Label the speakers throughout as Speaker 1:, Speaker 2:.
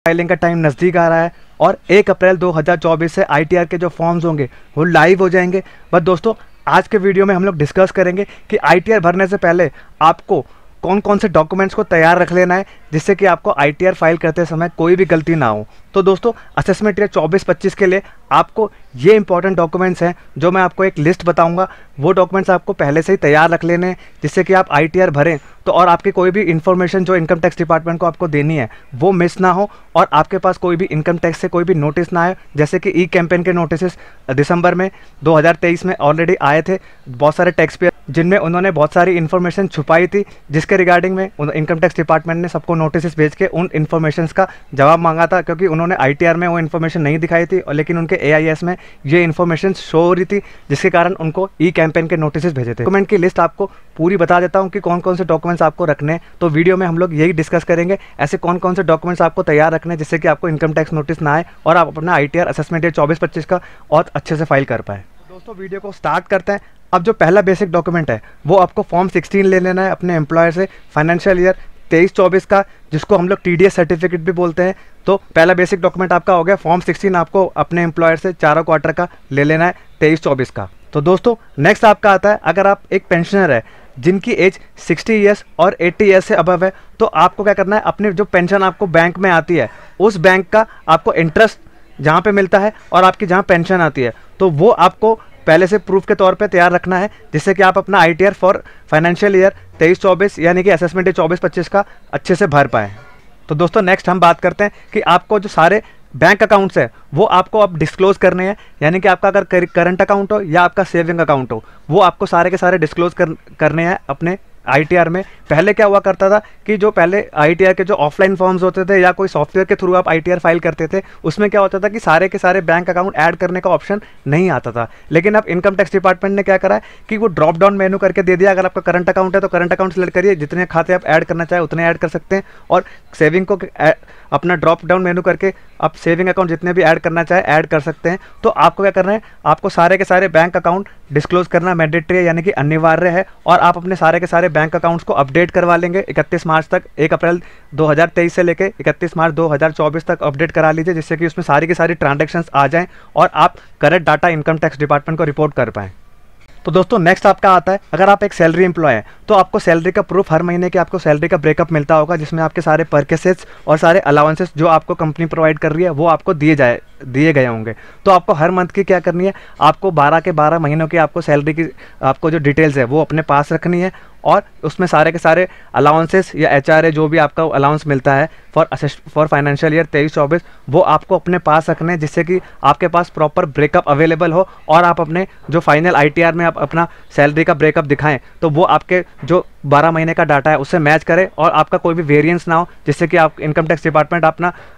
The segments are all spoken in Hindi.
Speaker 1: फाइलिंग का टाइम नज़दीक आ रहा है और 1 अप्रैल 2024 से आईटीआर के जो फॉर्म्स होंगे वो लाइव हो जाएंगे। बस दोस्तों, आज के वीडियो में हम लोग डिस्कस करेंगे कि आईटीआर भरने से पहले आपको कौन कौन से डॉक्यूमेंट्स को तैयार रख लेना है जिससे कि आपको आईटीआर फाइल करते समय कोई भी गलती ना हो। तो दोस्तों, असेसमेंट ईयर 24-25 के लिए आपको ये इंपॉर्टेंट डॉक्यूमेंट्स हैं जो मैं आपको एक लिस्ट बताऊंगा। वो डॉक्यूमेंट्स आपको पहले से ही तैयार रख लेने हैं जिससे कि आप आईटीआर भरें तो और आपकी कोई भी इन्फॉर्मेशन जो इनकम टैक्स डिपार्टमेंट को आपको देनी है वो मिस ना हो और आपके पास कोई भी इनकम टैक्स से कोई भी नोटिस ना आए। जैसे कि ई कैंपेन के नोटिस दिसंबर में 2023 में ऑलरेडी आए थे बहुत सारे टैक्स पेयर, जिनमें उन्होंने बहुत सारी इन्फॉर्मेशन छुपाई थी, जिसके रिगार्डिंग में इनकम टैक्स डिपार्टमेंट ने सबको नोटिस भेज के उन इन्फॉर्मेशन का जवाब मांगा था, क्योंकि उन्होंने आईटीआर में वो इन्फॉर्मेशन नहीं दिखाई थी और लेकिन उनके एआईएस में ये इन्फॉर्मेशन शो हो रही थी, जिसके कारण उनको ई कैंपेन के नोटिस भेजे थे। डॉक्यूमेंट की लिस्ट आपको पूरी बता देता हूँ कि कौन कौन से डॉक्यूमेंट्स आपको रखने हैं। तो वीडियो में हम लोग यही डिस्कस करेंगे ऐसे कौन कौन से डॉक्यूमेंट्स आपको तैयार रखने हैं जिससे कि आपको इनकम टैक्स नोटिस ना आए और आप अपना आईटीआर असेसमेंट ईयर 24-25 का और अच्छे से फाइल कर पाए। दोस्तों, वीडियो को स्टार्ट करते हैं। अब जो पहला बेसिक डॉक्यूमेंट है वो आपको फॉर्म 16 ले लेना है अपने एम्प्लॉयर से फाइनेंशियल ईयर 23-24 का, जिसको हम लोग टीडीएस सर्टिफिकेट भी बोलते हैं। तो पहला बेसिक डॉक्यूमेंट आपका हो गया फॉर्म 16, आपको अपने एम्प्लॉयर से चारों क्वार्टर का ले लेना है 23-24 का। तो दोस्तों, नेक्स्ट आपका आता है, अगर आप एक पेंशनर है जिनकी एज 60 ईयर्स और 80 ईयर्स से अबव है तो आपको क्या करना है, अपने जो पेंशन आपको बैंक में आती है उस बैंक का आपको इंटरेस्ट जहाँ पे मिलता है और आपकी जहाँ पेंशन आती है तो वो आपको पहले से प्रूफ के तौर पे तैयार रखना है जिससे कि आप अपना आईटीआर फॉर फाइनेंशियल ईयर 23-24 यानी कि असेसमेंट ईयर 24-25 का अच्छे से भर पाएँ। तो दोस्तों, नेक्स्ट हम बात करते हैं कि आपको जो सारे बैंक अकाउंट्स है वो आपको अब डिस्क्लोज करने हैं, यानी कि आपका अगर करंट अकाउंट हो या आपका सेविंग अकाउंट हो वो आपको सारे के सारे डिस्क्लोज करने हैं अपने आईटीआर में। पहले क्या हुआ करता था कि जो पहले आईटीआर के जो ऑफलाइन फॉर्म्स होते थे या कोई सॉफ्टवेयर के थ्रू आप आईटीआर फाइल करते थे उसमें क्या होता था कि सारे के सारे बैंक अकाउंट ऐड करने का ऑप्शन नहीं आता था। लेकिन अब इनकम टैक्स डिपार्टमेंट ने क्या करा है कि वो ड्रॉप डाउन मेनू करके दे दिया। अगर आपका करंट अकाउंट है तो करंट अकाउंट सेलेक्ट करिए, जितने खाते आप ऐड करना चाहे उतने ऐड कर सकते हैं, और सेविंग को अपना ड्रॉप डाउन मेनू करके आप सेविंग अकाउंट जितने भी ऐड करना चाहे ऐड कर सकते हैं। तो आपको क्या करना है, आपको सारे के सारे बैंक अकाउंट डिस्क्लोज करना मैंडेटरी है, यानी कि अनिवार्य है, और आप अपने सारे के सारे बैंक अकाउंट्स को अपडेट करवा लेंगे 31 मार्च तक। 1 अप्रैल 2023 से लेके 31 मार्च 2024 तक अपडेट करा लीजिए जिससे कि उसमें सारी की सारी ट्रांजैक्शंस आ जाएं और आप correct data income tax department को रिपोर्ट कर पाएँ। तो दोस्तों, नेक्स्ट आपका आता है, अगर आप एक सैलरी एम्प्लॉय हैं तो आपको सैलरी का प्रूफ हर महीने के आपको सैलरी का ब्रेकअप मिलता होगा, जिसमें आपके सारे परकेसेस और सारे अलाउंसेस जो आपको कंपनी प्रोवाइड कर रही है वो आपको दिए गए होंगे। तो आपको हर मंथ की क्या करनी है, आपको 12 के 12 महीनों की आपको सैलरी की आपको जो डिटेल्स है वो अपने पास रखनी है, और उसमें सारे के सारे अलाउंसेस या एचआरए जो भी आपका अलाउंस मिलता है फॉर फाइनेंशियल ईयर 23-24 वो आपको अपने पास रखने हैं जिससे कि आपके पास प्रॉपर ब्रेकअप अवेलेबल हो और आप अपने जो फाइनल आईटीआर में आप अपना सैलरी का ब्रेकअप दिखाएं तो वो आपके जो 12 महीने का डाटा है उससे मैच करे और आपका कोई भी वेरिएंस ना हो, जिससे कि आप इनकम टैक्स डिपार्टमेंट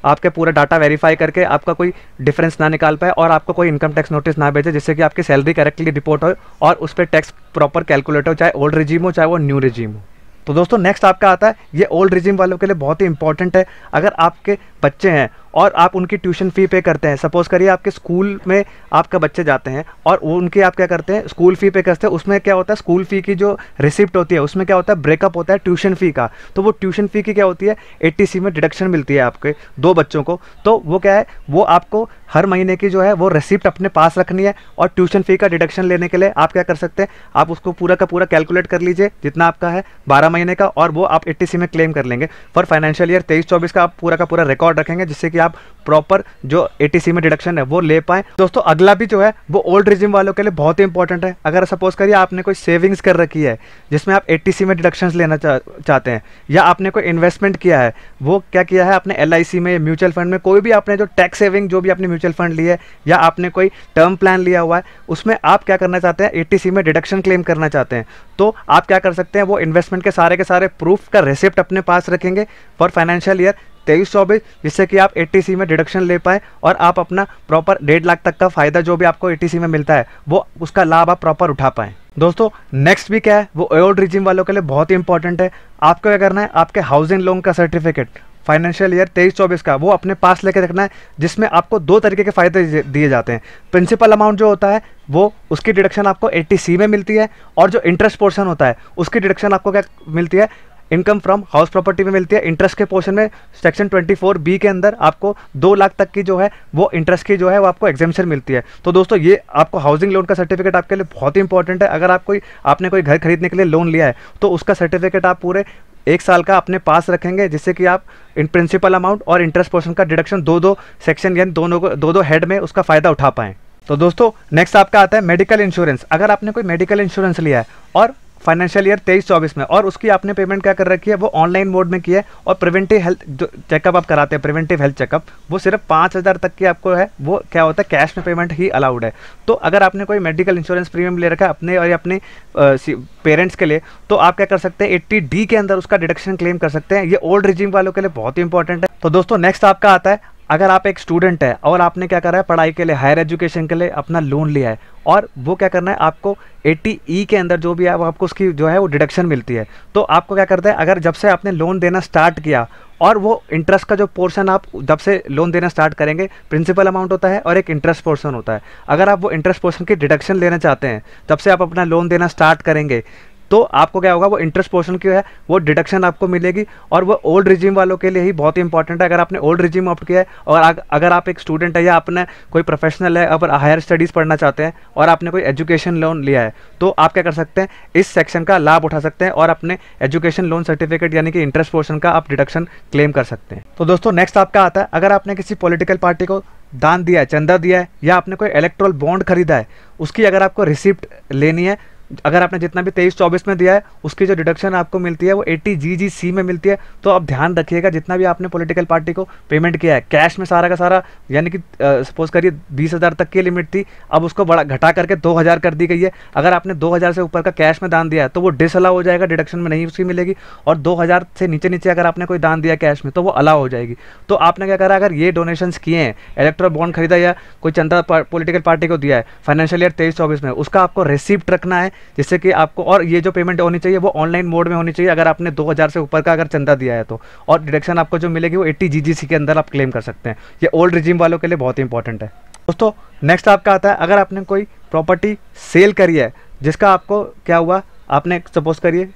Speaker 1: आपके पूरा डाटा वेरीफाई करके आपका कोई डिफरेंस ना निकाल पाए और आपको कोई इनकम टैक्स नोटिस ना भेजे, जिससे कि आपकी सैलरी करेक्टली रिपोर्ट हो और उस पर टैक्स प्रॉपर कैलकुलेट हो, चाहे ओल्ड रिजीम हो चाहे वो न्यू रिजीम हो। तो दोस्तों, नेक्स्ट आपका आता है, ये ओल्ड रिजीम वालों के लिए बहुत ही इंपॉर्टेंट है। अगर आपके बच्चे हैं और आप उनकी ट्यूशन फ़ी पे करते हैं, सपोज़ करिए आपके स्कूल में आपके बच्चे जाते हैं और उनकी आप क्या करते हैं स्कूल फ़ी पे करते हैं, उसमें क्या होता है स्कूल फ़ी की जो रिसिप्ट होती है उसमें क्या होता है ब्रेकअप होता है ट्यूशन फ़ी का। तो वो ट्यूशन फ़ी की क्या होती है 80C में डिडक्शन मिलती है आपके 2 बच्चों को। तो वो क्या है, वो आपको हर महीने की जो है वो रिसिप्ट अपने पास रखनी है, और ट्यूशन फ़ी का डिडक्शन लेने के लिए आप क्या कर सकते हैं, आप उसको पूरा का पूरा कैलकुलेट कर लीजिए जितना आपका है 12 महीने का, और वो आप 80C में क्लेम कर लेंगे। फॉर फाइनेंशियल ईयर 23-24 का आप पूरा का पूरा रिकॉर्ड रखेंगे जिससे कि आप प्रॉपर जो 80C में डिडक्शन है वो ले पाएँ। दोस्तों, अगला भी जो है वो ओल्ड रिजिम वालों के लिए बहुत ही इंपॉर्टेंट है। अगर सपोज करिए आपने कोई सेविंग्स कर रखी है जिसमें आप 80C में डिडक्शंस लेना चाहते हैं, या आपने कोई इन्वेस्टमेंट किया है, वो क्या किया है आपने LIC में, म्यूचुअल फंड में, कोई भी आपने जो टैक्स सेविंग जो भी आपने म्यूचुअल फंड लिया है या आपने कोई टर्म प्लान लिया हुआ है उसमें आप क्या करना चाहते हैं 80C में डिडक्शन क्लेम करना चाहते हैं, तो आप क्या कर सकते हैं वो इन्वेस्टमेंट के सारे प्रूफ का रिसिप्ट अपने पास रखेंगे फॉर फाइनेंशियल ईयर 23-24, जिससे कि आप 80C में डिडक्शन ले पाएँ और आप अपना प्रॉपर 1.5 लाख तक का फ़ायदा जो भी आपको 80C में मिलता है वो उसका लाभ आप प्रॉपर उठा पाएँ। दोस्तों, नेक्स्ट भी क्या है, वो ओल्ड रिजिम वालों के लिए बहुत ही इंपॉर्टेंट है। आपको क्या करना है, आपके हाउसिंग लोन का सर्टिफिकेट फाइनेंशियल ईयर 23-24 का वो अपने पास लेके रखना है, जिसमें आपको 2 तरीके के फ़ायदे दिए जाते हैं। प्रिंसिपल अमाउंट जो होता है वो उसकी डिडक्शन आपको 80C में मिलती है, और जो इंटरेस्ट पोर्शन होता है उसकी डिडक्शन आपको क्या मिलती है इनकम फ्रॉम हाउस प्रॉपर्टी में मिलती है। इंटरेस्ट के पोर्शन में सेक्शन 24B के अंदर आपको 2 लाख तक की जो है वो इंटरेस्ट की जो है वो आपको एग्जेम्पशन मिलती है। तो दोस्तों ये आपको हाउसिंग लोन का सर्टिफिकेट आपके लिए बहुत ही इंपॉर्टेंट है। अगर आपने कोई घर खरीदने के लिए लोन लिया है तो उसका सर्टिफिकेट आप पूरे 1 साल का अपने पास रखेंगे, जिससे कि आप इन प्रिंसिपल अमाउंट और इंटरेस्ट पोर्शन का डिडक्शन दो सेक्शन यानी दो हेड में उसका फ़ायदा उठा पाएँ। तो दोस्तों नेक्स्ट आपका आता है मेडिकल इंश्योरेंस। अगर आपने कोई मेडिकल इंश्योरेंस लिया है और फाइनेंशियल ईयर 23-24 में और उसकी आपने पेमेंट क्या कर रखी है वो ऑनलाइन मोड में की है और प्रिवेंटिव हेल्थ जो चेकअप आप कराते हैं, प्रिवेंटिव हेल्थ चेकअप, वो सिर्फ 5,000 तक की आपको है, वो क्या होता है कैश में पेमेंट ही अलाउड है। तो अगर आपने कोई मेडिकल इंश्योरेंस प्रीमियम ले रखा है अपने और अपने पेरेंट्स के लिए, तो आप क्या कर सकते हैं 80D के अंदर उसका डिडक्शन क्लेम कर सकते हैं। ये ओल्ड रिजीम वालों के लिए बहुत ही इंपॉर्टेंट है। तो दोस्तों नेक्स्ट आपका आता है, अगर आप एक स्टूडेंट है और आपने क्या करा है पढ़ाई के लिए, हायर एजुकेशन के लिए अपना लोन लिया है और वो क्या करना है आपको 80E के अंदर जो भी है वो आपको उसकी जो है वो डिडक्शन मिलती है। तो आपको क्या करते हैं, अगर जब से आपने लोन देना स्टार्ट किया और वो इंटरेस्ट का जो पोर्शन आप जब से लोन देना स्टार्ट करेंगे, प्रिंसिपल अमाउंट होता है और एक इंटरेस्ट पोर्शन होता है। अगर आप वो इंटरेस्ट पोर्शन की डिडक्शन लेना चाहते हैं जब से आप अपना लोन देना स्टार्ट करेंगे, तो आपको क्या होगा वो इंटरेस्ट पोर्शन की है वो डिडक्शन आपको मिलेगी। और वो ओल्ड रिजीम वालों के लिए ही बहुत ही इंपॉर्टेंट है। अगर आपने ओल्ड रिजीम ऑप्ट किया है और अगर आप एक स्टूडेंट है या आपने कोई प्रोफेशनल है, अगर हायर स्टडीज़ पढ़ना चाहते हैं और आपने कोई एजुकेशन लोन लिया है, तो आप क्या कर सकते हैं इस सेक्शन का लाभ उठा सकते हैं और अपने एजुकेशन लोन सर्टिफिकेट यानी कि इंटरेस्ट पोर्शन का आप डिडक्शन क्लेम कर सकते हैं। तो दोस्तों नेक्स्ट आपका आता है, अगर आपने किसी पॉलिटिकल पार्टी को दान दिया है, चंदा दिया है या आपने कोई इलेक्ट्रल बॉन्ड खरीदा है, उसकी अगर आपको रिसिप्ट लेनी है, अगर आपने जितना भी 23-24 में दिया है उसकी जो डिडक्शन आपको मिलती है वो 80GGC में मिलती है। तो आप ध्यान रखिएगा जितना भी आपने पॉलिटिकल पार्टी को पेमेंट किया है कैश में सारा का सारा, यानी कि सपोज करिए 20,000 तक की लिमिट थी, अब उसको बड़ा घटा करके 2,000 कर दी गई है। अगर आपने 2,000 से ऊपर का कैश में दान दिया है तो वो डिसअलाउ हो जाएगा, डिडक्शन में नहीं उसकी मिलेगी। और 2,000 से नीचे नीचे अगर आपने कोई दान दिया कैश में तो वो अलाउ हो जाएगी। तो आपने क्या करा, अगर ये डोनेशंस किए हैं, इलेक्ट्रल बॉन्ड खरीदा या कोई चंदा पॉलिटिकल पार्टी को दिया है फाइनेंशियल ईयर 23-24 में, उसका आपको रिसिप्ट रखना है, जिससे कि आपको, और ये जो पेमेंट होनी चाहिए वो ऑनलाइन मोड में होनी चाहिए अगर आपने 2,000 से ऊपर का अगर चंदा दिया है तो। और डिडक्शन आपको जो मिलेगी वो 80GGC के अंदर आप क्लेम कर सकते हैं। ये ओल्ड रिजीम वालों के लिए बहुत ही इंपॉर्टेंट है। दोस्तों नेक्स्ट आपका आता है, अगर आपने कोई प्रॉपर्टी सेल करी है जिसका आपको क्या हुआ, आपने सपोज करिए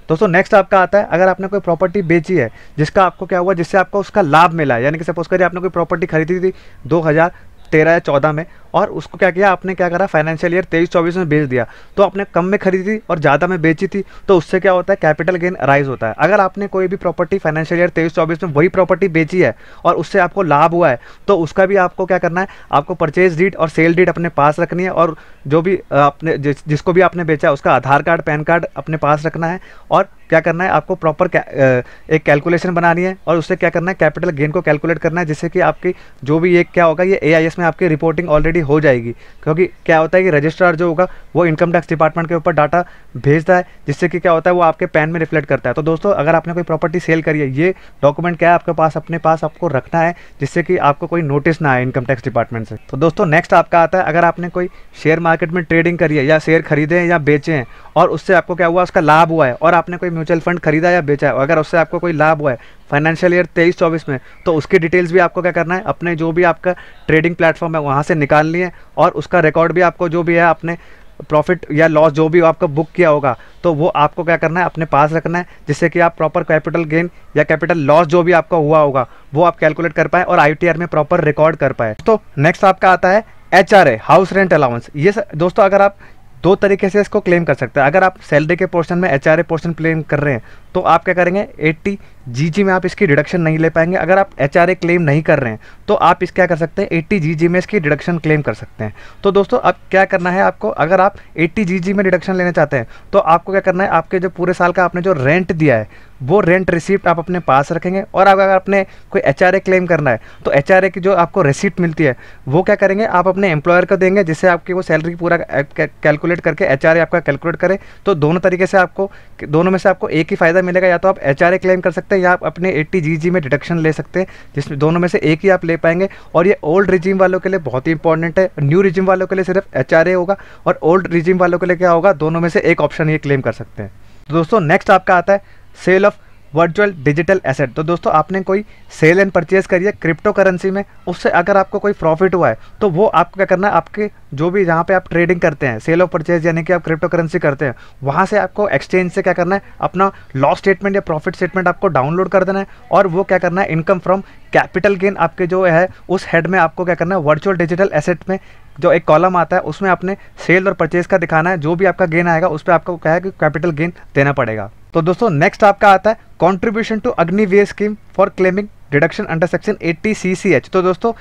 Speaker 1: दोस्तों नेक्स्ट आपका आता है, अगर आपने कोई प्रॉपर्टी बेची है जिसका आपको क्या हुआ, जिससे आपको उसका लाभ मिला है, यानी कि सपोज करिए आपने कोई प्रॉपर्टी खरीदी थी 2013 या 14 में और उसको क्या किया आपने, क्या करा फाइनेंशियल ईयर 23-24 में बेच दिया। तो आपने कम में खरीदी और ज़्यादा में बेची थी, तो उससे क्या होता है कैपिटल गेन राइज होता है। अगर आपने कोई भी प्रॉपर्टी फाइनेंशियल ईयर 23-24 में वही प्रॉपर्टी बेची है और उससे आपको लाभ हुआ है, तो उसका भी आपको क्या करना है, आपको परचेज डीड और सेल डीड अपने पास रखनी है और जो भी आपने जिसको भी आपने बेचा है उसका आधार कार्ड पैन कार्ड अपने पास रखना है। और क्या करना है आपको प्रॉपर एक कैलकुलेशन बनानी है और उससे क्या करना है कैपिटल गेन को कैलकुलेट करना है, जिससे कि आपकी जो भी एक क्या होगा ये AIS में आपकी रिपोर्टिंग ऑलरेडी हो जाएगी। क्योंकि क्या होता है कि रजिस्ट्रार जो होगा वो इनकम टैक्स डिपार्टमेंट के ऊपर डाटा भेजता है, जिससे कि क्या होता है वो आपके पैन में रिफ्लेक्ट करता है। तो दोस्तों अगर आपने कोई प्रॉपर्टी सेल करी है, ये डॉक्यूमेंट क्या है आपके पास, अपने पास आपको रखना है, जिससे कि आपको कोई नोटिस ना आए इनकम टैक्स डिपार्टमेंट से। तो दोस्तों नेक्स्ट आपका आता है, अगर आपने कोई शेयर मार्केट में ट्रेडिंग करी है या शेयर खरीदे हैं या बेचे हैं और उससे आपको क्या हुआ, उसका लाभ हुआ है, और आपने कोई म्यूचुअल फंड खरीदा या बेचा है, अगर उससे आपको कोई लाभ हुआ है फाइनेंशियल ईयर 23-24 में, तो उसकी डिटेल्स भी आपको क्या करना है, अपने जो भी आपका ट्रेडिंग प्लेटफॉर्म है वहाँ से निकालनी है और उसका रिकॉर्ड भी आपको जो भी है अपने प्रॉफिट या लॉस जो भी आपका बुक किया होगा तो वो आपको क्या करना है अपने पास रखना है, जिससे कि आप प्रॉपर कैपिटल गेन या कैपिटल लॉस जो भी आपका हुआ होगा वो आप कैलकुलेट कर पाए और ITR में प्रॉपर रिकॉर्ड कर पाए। तो नेक्स्ट आपका आता है HRA, हाउस रेंट अलाउंस। ये दोस्तों अगर आप दो तरीके से इसको क्लेम कर सकते हैं। अगर आप सैलरी के पोर्शन में HRA पोर्शन क्लेम कर रहे हैं तो आप क्या करेंगे 80GG में आप इसकी डिडक्शन नहीं ले पाएंगे। अगर आप HRA क्लेम नहीं कर रहे हैं तो आप इस क्या कर सकते हैं 80GG में इसकी डिडक्शन क्लेम कर सकते हैं। तो दोस्तों अब क्या करना है आपको, अगर आप 80GG में डिडक्शन लेना चाहते हैं तो आपको क्या करना है, आपके जो पूरे साल का आपने जो रेंट दिया है वो रेंट रिसीप्ट आप अपने पास रखेंगे। और अगर आपने कोई HRA क्लेम करना है तो HRA की जो आपको रिसीप्ट मिलती है वो क्या करेंगे आप अपने एम्प्लॉयर को देंगे, जिससे आपकी वो सैलरी पूरा कैलकुलेट करके HRA आपका कैलकुलेट करे। तो दोनों तरीके से आपको, दोनों में से आपको एक ही फ़ायदा मिलेगा, या तो आप HRA क्लेम कर सकते हैं या आप अपने 80GG में डिडक्शन ले सकते हैं, जिसमें दोनों में से एक ही आप ले पाएंगे। और ये ओल्ड रिजीम वालों के लिए बहुत ही इंपॉर्टेंट है। न्यू रिजीम वालों के लिए सिर्फ HRA होगा और ओल्ड रिजीम वालों के लिए क्या होगा, दोनों में से एक ऑप्शन ये क्लेम कर सकते हैं। तो दोस्तों नेक्स्ट आपका आता है sale of virtual digital asset. तो दोस्तों आपने कोई सेल एंड परचेज करी है क्रिप्टो करेंसी में, उससे अगर आपको कोई प्रॉफिट हुआ है तो वो आपको क्या करना है, आपके जो भी जहाँ पे आप ट्रेडिंग करते हैं, सेल और परचेज यानी कि आप क्रिप्टो करेंसी करते हैं, वहाँ से आपको एक्सचेंज से क्या करना है, अपना लॉस स्टेटमेंट या प्रॉफिट स्टेटमेंट आपको डाउनलोड कर देना है और वो क्या करना है, इनकम फ्रॉम कैपिटल गेन आपके जो है उस हेड में आपको क्या करना है, वर्चुअल डिजिटल एसेट में जो एक कॉलम आता है उसमें अपने सेल और परचेज का दिखाना है। जो भी आपका गेन आएगा उस पर आपको क्या है कि कैपिटल गेन देना पड़ेगा। तो दोस्तों नेक्स्ट आपका आता है contribution to Agniveer scheme for claiming deduction under section 80 CCH। तो दोस्तों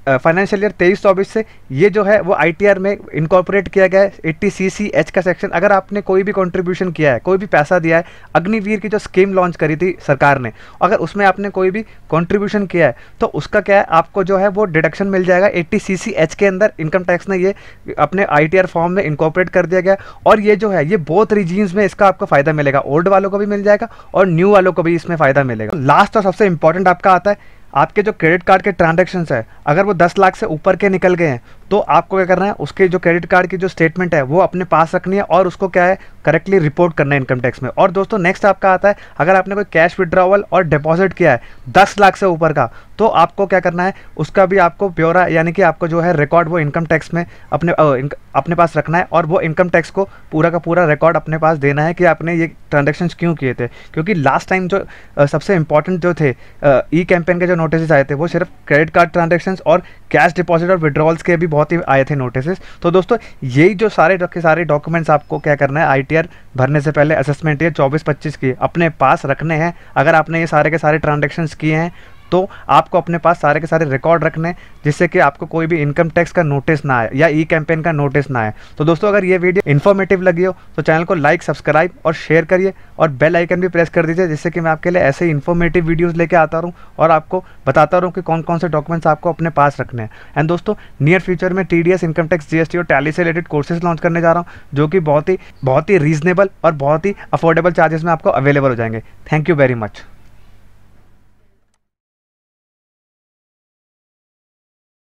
Speaker 1: फाइनेंशियल ईयर 23-24 से ये जो है वो ITR में इनकॉर्पोरेट किया गया है 80 CCH का सेक्शन। अगर आपने कोई भी कंट्रीब्यूशन किया है, कोई भी पैसा दिया है, अग्निवीर की जो स्कीम लॉन्च करी थी सरकार ने, अगर उसमें आपने कोई भी कंट्रीब्यूशन किया है तो उसका क्या है, आपको जो है वो डिडक्शन मिल जाएगा 80 CCH के अंदर। इनकम टैक्स ने ये अपने ITR फॉर्म में इनकॉर्पोरेट कर दिया गया और ये जो है ये बोथ रीजीन्स में इसका आपको फायदा मिलेगा, ओल्ड वालों को भी मिल जाएगा और न्यू वालों को भी इसमें फायदा मिलेगा। लास्ट और सबसे इंपॉर्टेंट आपका आता है आपके जो क्रेडिट कार्ड के ट्रांजैक्शंस है, अगर वो 10 लाख से ऊपर के निकल गए हैं तो आपको क्या करना है, उसके जो क्रेडिट कार्ड की जो स्टेटमेंट है वो अपने पास रखनी है और उसको क्या है करेक्टली रिपोर्ट करना है इनकम टैक्स में। और दोस्तों नेक्स्ट आपका आता है अगर आपने कोई कैश विड्रॉवल और डिपॉजिट किया है 10 लाख से ऊपर का, तो आपको क्या करना है, उसका भी आपको ब्यौरा यानी कि आपको जो है रिकॉर्ड वो इनकम टैक्स में अपने पास रखना है और वो इनकम टैक्स को पूरा का पूरा रिकॉर्ड अपने पास देना है कि आपने ये ट्रांजेक्शन्स क्यों किए थे। क्योंकि लास्ट टाइम जो सबसे इंपॉर्टेंट जो थे ई कैंपेन के जो नोटिस आए थे वो सिर्फ क्रेडिट कार्ड ट्रांजेक्शन्स और कैश डिपॉजिट और विड्रॉल्स के भी बहुत ही आए थे नोटिस। तो दोस्तों यही जो सारे डॉक्यूमेंट्स आपको क्या करना है, ITR भरने से पहले असेसमेंट ईयर 24-25 की अपने पास रखने हैं। अगर आपने ये सारे के सारे ट्रांजेक्शन्स किए हैं तो आपको अपने पास सारे के सारे रिकॉर्ड रखने हैं जिससे कि आपको कोई भी इनकम टैक्स का नोटिस ना आए या ई कैंपेन का नोटिस ना आए। तो दोस्तों अगर ये वीडियो इन्फॉर्मेटिव लगी हो तो चैनल को लाइक, सब्सक्राइब और शेयर करिए और बेल आइकन भी प्रेस कर दीजिए जिससे कि मैं आपके लिए ऐसे ही इन्फॉर्मेटिव वीडियोज़ लेके आता रहूँ और आपको बताता रहूँ कि कौन कौन से डॉक्यूमेंट्स आपको अपने पास रखने हैं। एंड दोस्तों नियर फ्यूचर में TDS, इनकम टैक्स, GST और टैली से रिलेटेड कोर्सेज लॉन्च करने जा रहा हूँ जो कि बहुत ही रीजनेबल और बहुत ही अफोर्डेबल चार्जेस में आपको अवेलेबल हो जाएंगे। Thank you very much.